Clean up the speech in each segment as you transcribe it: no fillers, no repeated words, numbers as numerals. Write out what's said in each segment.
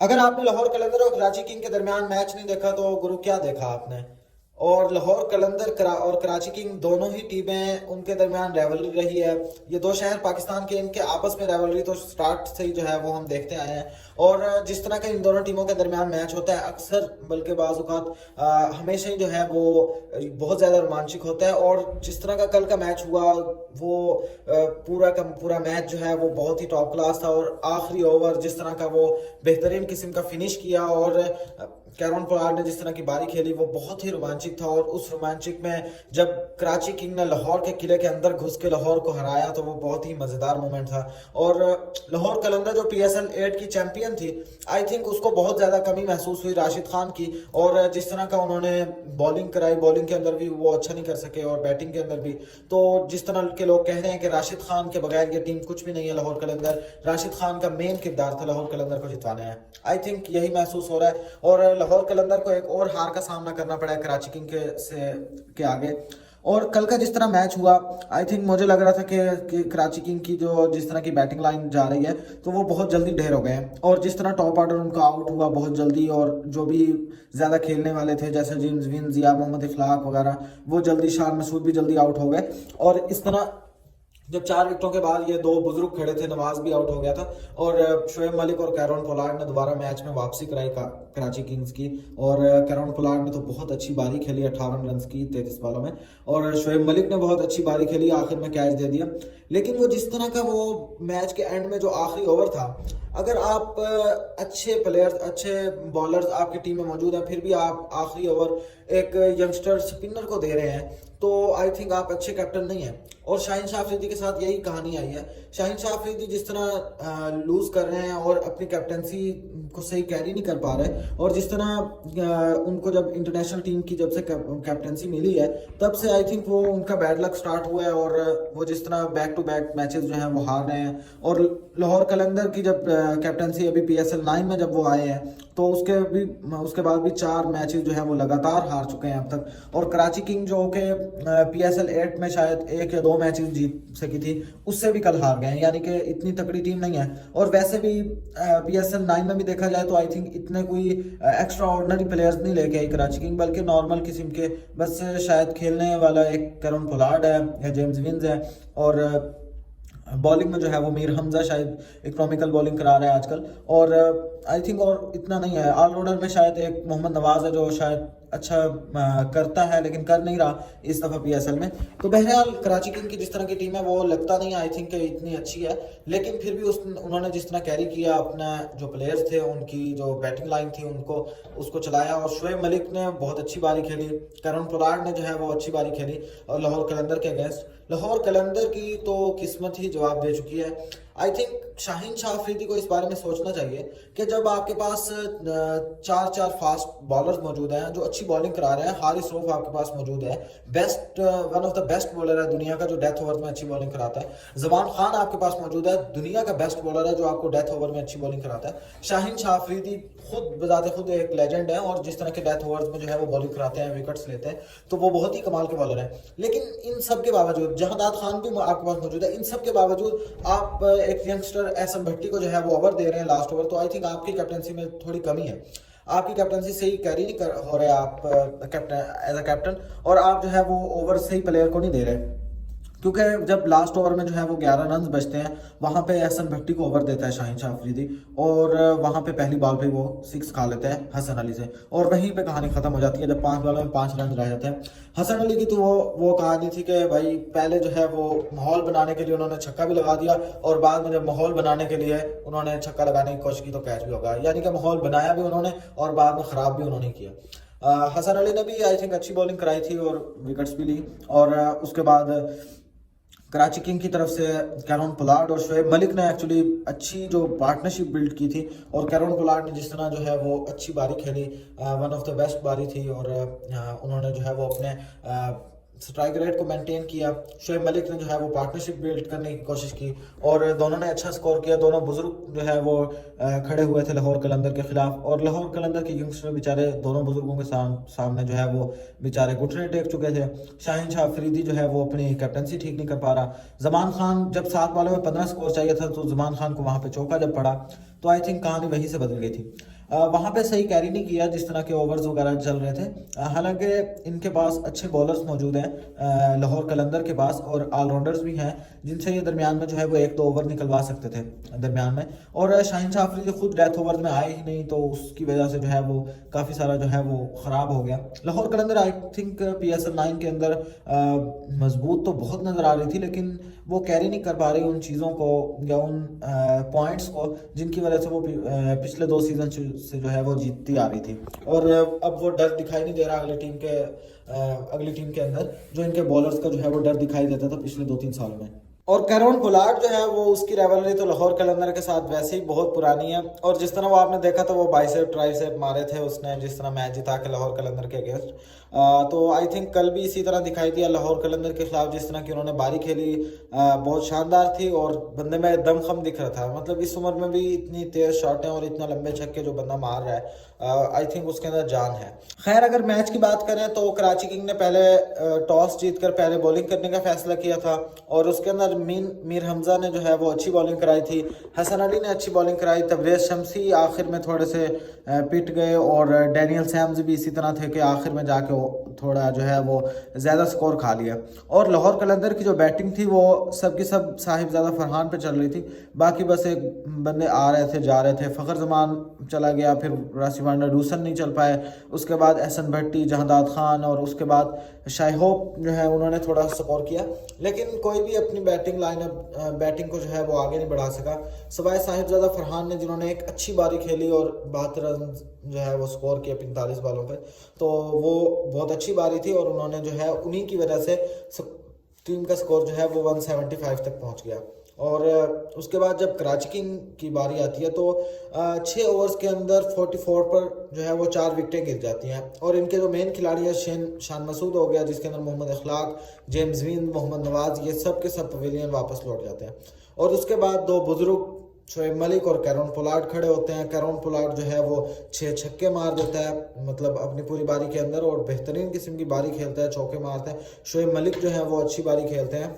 अगर आपने लाहौर कलंदर और कराची किंग के दरमियान मैच नहीं देखा तो गुरु क्या देखा आपने। और लाहौर कलंदर और कराची किंग दोनों ही टीमें उनके दरमियान रिवलरी रही है। ये दो शहर पाकिस्तान के, इनके आपस में रिवलरी तो स्टार्ट से ही जो है वो हम देखते आए हैं। और जिस तरह का इन दोनों टीमों के दरमियान मैच होता है अक्सर, बल्कि बाज़ औक़ात हमेशा ही जो है वो बहुत ज़्यादा रोमांचक होता है। और जिस तरह का कल का मैच हुआ वो पूरा का पूरा मैच जो है वो बहुत ही टॉप क्लास था। और आखिरी ओवर जिस तरह का वो बेहतरीन किस्म का फिनिश किया और कैरन पोलार्ड ने जिस तरह की बारी खेली वो बहुत ही रोमांचक था। और उस रोमांचक में जब कराची किंग ने लाहौर के किले के अंदर घुस के लाहौर को हराया तो वो बहुत ही मज़ेदार मोमेंट था। और लाहौर कलंदर जो PSL 8 की चैंपियन थी, आई थिंक उसको बहुत ज़्यादा कमी महसूस हुई राशिद खान की। और जिस तरह का उन्होंने बॉलिंग कराई, बॉलिंग के अंदर भी वो अच्छा नहीं कर सके और बैटिंग के अंदर भी। तो जिस तरह के लोग कह रहे हैं कि राशिद खान के बगैर ये टीम कुछ भी नहीं है लाहौर कलंदर, राशिद खान का मेन किरदार था लाहौर कलंदर को जितवाना है। आई थिंक यही महसूस हो रहा है। और लाहौर कलंदर को एक और हार का सामना करना पड़ा है कराची किंग के आगे। और कल का जिस तरह मैच हुआ, आई थिंक मुझे लग रहा था कि कराची किंग की जो जिस तरह की बैटिंग लाइन जा रही है तो वो बहुत जल्दी ढेर हो गए हैं। और जिस तरह टॉप ऑर्डर उनका आउट हुआ बहुत जल्दी, और जो भी ज़्यादा खेलने वाले थे जैसे जेम्स विंस या मोहम्मद इखलाक वगैरह, वो जल्दी, शान मसूद भी जल्दी आउट हो गए। और इस तरह जब 4 विकेटों के बाद ये दो बुजुर्ग खड़े थे, नवाज भी आउट हो गया था और शोएब मलिक और कैरन पोलार्ड ने दोबारा मैच में वापसी कराई कराची किंग्स की। और कैरन पोलार्ड ने तो बहुत अच्छी बारी खेली 58 रन की 33 बॉलों में, और शोएब मलिक ने बहुत अच्छी बारी खेली, आखिर में कैच दे दिया। लेकिन वो जिस तरह का वो मैच के एंड में जो आखिरी ओवर था, अगर आप अच्छे प्लेयर्स, अच्छे बॉलर्स आपकी टीम में मौजूद हैं, फिर भी आप आखिरी ओवर एक यंगस्टर स्पिनर को दे रहे हैं तो आई थिंक आप अच्छे कैप्टन नहीं हैं। और शाहीन शाह अफरीदी के साथ यही कहानी आई है। शाहीन शाह अफरीदी जिस तरह लूज कर रहे हैं और अपनी कैप्टनसी को सही कैरी नहीं कर पा रहे, और जिस तरह उनको जब इंटरनेशनल टीम की जब से कैप्टनसी मिली है तब से आई थिंक वो उनका बैड लक स्टार्ट हुआ है। और वो जिस तरह बैक टू बैक मैचेस जो हैं वो हार रहे हैं। और लाहौर कलंदर की जब कैप्टनसी अभी PSL 9 में जब वो आए हैं तो उसके बाद भी 4 मैचेस जो है वो लगातार हार चुके हैं अब तक। और कराची किंग जो कि PSL 8 में शायद 1 या 2 मैचेस जीत सकी थी, उससे भी कल हार गए हैं, यानी कि इतनी तकड़ी टीम नहीं है। और वैसे भी PSL 9 में भी देखा जाए तो आई थिंक इतने कोई एक्स्ट्रा ऑर्डिनरी प्लेयर्स नहीं लेके आई कराची किंग, बल्कि नॉर्मल किस्म के बस शायद खेलने वाला एक कैरन पोलार्ड है या जेम्स विंस है। और बॉलिंग में जो है वो मीर हमजा शायद इकोनॉमिकल बॉलिंग करा रहा है आजकल। और आई थिंक और इतना नहीं है। ऑलराउंडर में शायद एक मोहम्मद नवाज है जो शायद अच्छा करता है लेकिन कर नहीं रहा इस दफ़ा PSL में। तो बहरहाल कराची किंग की जिस तरह की टीम है वो लगता नहीं है आई थिंक इतनी अच्छी है, लेकिन फिर भी उन्होंने जिस तरह कैरी किया अपना, जो प्लेयर्स थे उनकी जो बैटिंग लाइन थी उनको उसको चलाया। और शोएब मलिक ने बहुत अच्छी बारी खेली, कैरन पोलार्ड ने जो है वो अच्छी बारी खेली। और लाहौर कलंदर के अगेंस्ट लाहौर कलंदर की तो किस्मत ही जवाब दे चुकी है। आई थिंक शाहीन शाह अफरीदी को इस बारे में सोचना चाहिए कि जब आपके पास 4 फास्ट बॉलर्स मौजूद हैं जो अच्छी बॉलिंग करा रहे हैं, हारिस रऊफ आपके पास मौजूद है, one of the best bowler है दुनिया का जो डेथ ओवर में अच्छी बॉलिंग कराता है, जमान खान आपके पास मौजूद है, दुनिया का बेस्ट बॉलर है जो आपको डेथ ओवर में अच्छी बॉलिंग कराता है। शाहीन शाह अफरीदी खुद बजाते खुद एक लेजेंड है, और जिस तरह के डेथ ओवर्स में जो है वो बॉलिंग कराते हैं, विकेट्स लेते हैं, तो वो बहुत ही कमाल के बॉलर हैं। लेकिन इन सब के बावजूद जहादात खान भी आपके पास मौजूद है, इन सब के बावजूद आप एक यंगस्टर एहसन भट्टी को जो है वो ओवर दे रहे हैं लास्ट ओवर, तो आई थिंक आपकी कैप्टनसी में थोड़ी कमी है। आपकी कैप्टनसी सही कैरी नहीं हो रहे आप कैप्टन एज अ कैप्टन, और आप जो है वो ओवर सही प्लेयर को नहीं दे रहे। क्योंकि जब लास्ट ओवर में जो है वो 11 रन बचते हैं, वहाँ पे एहसन भट्टी को ओवर देता है शाहीन शाह अफरीदी, और वहाँ पे पहली बॉल पे वो 6 खा लेते हैं हसन अली से, और वहीं पे कहानी खत्म हो जाती है जब 5 बॉलों में 5 रन रह जाते हैं। हसन अली की तो वो कहानी थी कि भाई पहले जो है वो माहौल बनाने के लिए उन्होंने छक्का भी लगा दिया, और बाद में जब माहौल बनाने के लिए उन्होंने छक्का लगाने की कोशिश की तो कैच भी होगा, यानी कि माहौल बनाया भी उन्होंने और बाद में ख़राब भी उन्होंने किया। हसन अली ने भी आई थिंक अच्छी बॉलिंग कराई थी और विकेट्स भी ली। और उसके बाद कराची किंग की तरफ से कैरन पोलार्ड और शोएब मलिक ने एक्चुअली अच्छी जो पार्टनरशिप बिल्ड की थी, और कैरन पोलार्ड ने जिस तरह जो है वो अच्छी बारी खेली, वन ऑफ द बेस्ट बारी थी, और उन्होंने जो है वो अपने स्ट्राइक रेट को मेंटेन किया। शोएब मलिक ने जो है वो पार्टनरशिप बिल्ड करने की कोशिश की, और दोनों ने अच्छा स्कोर किया। दोनों बुजुर्ग जो है वो खड़े हुए थे लाहौर कलंदर के खिलाफ, और लाहौर कलंदर के यंगस्टर बेचारे दोनों बुजुर्गों के सामने जो है वो बेचारे घुटने टेक चुके थे। शाहीन शाह अफरीदी जो है वो अपनी कैप्टनसी ठीक नहीं कर पा रहा। जमान खान जब 7 बॉलों में 15 स्कोर चाहिए था तो जमान खान को वहाँ पे चौका जब पड़ा तो आई थिंक कहानी वहीं से बदल गई थी। वहाँ पे सही कैरी नहीं किया जिस तरह के ओवर्स वगैरह चल रहे थे। हालांकि इनके पास अच्छे बॉलर्स मौजूद हैं लाहौर कलंदर के पास, और ऑलराउंडर्स भी हैं जिनसे ये दरमियान में जो है वो 1-2 ओवर निकलवा सकते थे दरमियान में। और शाहीन शाह अफरीदी खुद डेथ ओवर में आए ही नहीं, तो उसकी वजह से जो है वो काफ़ी सारा जो है वो ख़राब हो गया। लाहौर कलंदर आई थिंक PSL 9 के अंदर मजबूत तो बहुत नज़र आ रही थी, लेकिन वो कैरी नहीं कर पा रही उन चीज़ों को या उन पॉइंट्स को जिनकी वजह से वो पिछले 2 सीज़न से जो है वो जीतती आ रही थी। और अब वो डर दिखाई नहीं दे रहा अगली टीम के अंदर, जो इनके बॉलर्स का जो है वो डर दिखाई देता था पिछले 2-3 सालों में। और कैरोन पोलार्ड जो है वो उसकी राइवलरी तो लाहौर कलंदर के साथ वैसे ही बहुत पुरानी है, और जिस तरह वो आपने देखा था वो बाइसेप ट्राइसेप मारे थे उसने जिस तरह मैच जिता के लाहौर कलंदर के अगेंस्ट। तो आई थिंक कल भी इसी तरह दिखाई दिया लाहौर कलंदर के खिलाफ, जिस तरह की उन्होंने बारी खेली बहुत शानदार थी, और बंदे में दमखम दिख रहा था। मतलब इस उम्र में भी इतनी तेज शॉटें और इतना लंबे छक्के जो बंदा मार रहा है, आई थिंक उसके अंदर जान है। खैर अगर मैच की बात करें तो कराची किंग ने पहले टॉस जीतकर पहले बॉलिंग करने का फैसला किया था, और उसके अंदर मीर हमजा ने जो है वो अच्छी बॉलिंग कराई थी, हसन अली ने अच्छी बॉलिंग कराई, तबरेज शमसी आखिर में थोड़े से पिट गए, और डैनियल सैम्स भी इसी तरह थे कि आखिर में जाके थोड़ा जो है वो ज़्यादा स्कोर खा लिया। और लाहौर कलंदर की जो बैटिंग थी वो सबकी सब साहिबजादा फरहान पे चल रही थी, बाकी बस एक बंदे आ रहे थे जा रहे थे। फ़खर जमान चला गया, फिर राशिवांडा डूसन नहीं चल पाए, उसके बाद एहसन भट्टी, जहादात खान, और उसके बाद शाइहोप जो है उन्होंने थोड़ा स्कोर किया, लेकिन कोई भी अपनी बैटिंग को जो है वो आगे नहीं बढ़ा सका, सवाए साहिबजादा फरहान ने जिन्होंने एक अच्छी बारी खेली और 72 रन जो है वो स्कोर किए 45 बॉलों पे। तो वो बहुत अच्छी बारी थी, और उन्होंने जो है उन्हीं की वजह से टीम का स्कोर जो है वो 175 तक पहुंच गया। और उसके बाद जब कराची किंग की बारी आती है तो 6 ओवर्स के अंदर 44 पर जो है वो 4 विकेटें गिर जाती हैं, और इनके जो मेन खिलाड़ी है शान मसूद हो गया, जिसके अंदर मोहम्मद अखलाक, जेम्स विन, मोहम्मद नवाज, ये सब के सब पवेलियन वापस लौट जाते हैं। और उसके बाद 2 बुजुर्ग शोएब मलिक और कैरोन पोलार्ड खड़े होते हैं। कैरोन पोलार्ड जो है वो 6 छक्के मार देता है, मतलब अपनी पूरी बारी के अंदर, और बेहतरीन किस्म की बारी खेलता है, चौके मारते हैं। शोएब मलिक जो है वो अच्छी बारी खेलते हैं,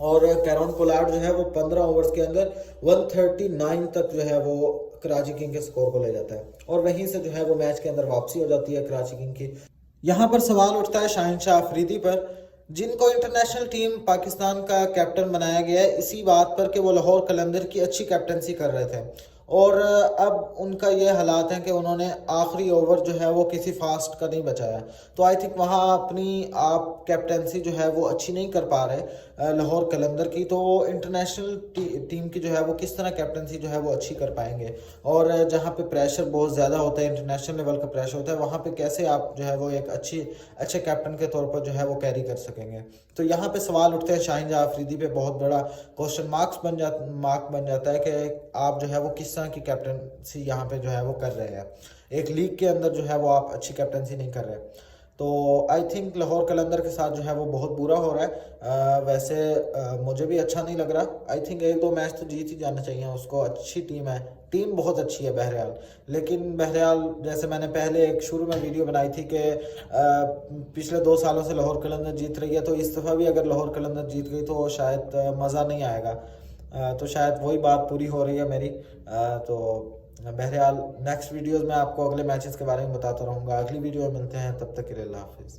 और कैरोन पोलार्ड जो है वो 15 ओवर्स के अंदर 139 तक जो है वो कराची किंग के स्कोर को ले जाता है, और वहीं से जो है वो मैच के अंदर वापसी हो जाती है कराची किंग की। यहाँ पर सवाल उठता है शाहीन शाह अफरीदी पर, जिनको इंटरनेशनल टीम पाकिस्तान का कैप्टन बनाया गया है इसी बात पर कि वो लाहौर कलंदर की अच्छी कैप्टनसी कर रहे थे, और अब उनका ये हालात हैं कि उन्होंने आखिरी ओवर जो है वो किसी फास्ट का नहीं बचाया। तो आई थिंक वहाँ अपनी आप कैप्टनसी जो है वो अच्छी नहीं कर पा रहे लाहौर कलंदर की, तो इंटरनेशनल टीम की जो है वो किस तरह कैप्टनसी जो है वो अच्छी कर पाएंगे। और जहाँ पे प्रेशर बहुत ज़्यादा होता है, इंटरनेशनल लेवल का प्रेशर होता है, वहाँ पे कैसे आप जो है वो एक अच्छे कैप्टन के तौर पर जो है वो कैरी कर सकेंगे। तो यहाँ पे सवाल उठते हैं शाहीन शाह अफरीदी पे, बहुत बड़ा क्वेश्चन मार्क बन जाता है कि आप जो है वो किस तरह की कैप्टनसी यहाँ पे जो है वो कर रहे हैं। एक लीग के अंदर जो है वो आप अच्छी कैप्टनसी नहीं कर रहे। तो आई थिंक लाहौर कलंदर के साथ जो है वो बहुत बुरा हो रहा है। वैसे मुझे भी अच्छा नहीं लग रहा। आई थिंक 1-2 मैच तो जीत ही जाना चाहिए उसको, अच्छी टीम है, टीम बहुत अच्छी है बहरहाल। लेकिन बहरहाल जैसे मैंने पहले एक शुरू में वीडियो बनाई थी कि पिछले 2 सालों से लाहौर कलंदर जीत रही है, तो इस दफ़ा भी अगर लाहौर कलंदर जीत गई तो शायद मज़ा नहीं आएगा। तो शायद वही बात पूरी हो रही है मेरी। तो बहरहाल नेक्स्ट वीडियोज़ में आपको अगले मैचेस के बारे में बताता रहूँगा। अगली वीडियो में मिलते हैं, तब तक के लिए अल्लाह हाफिज़।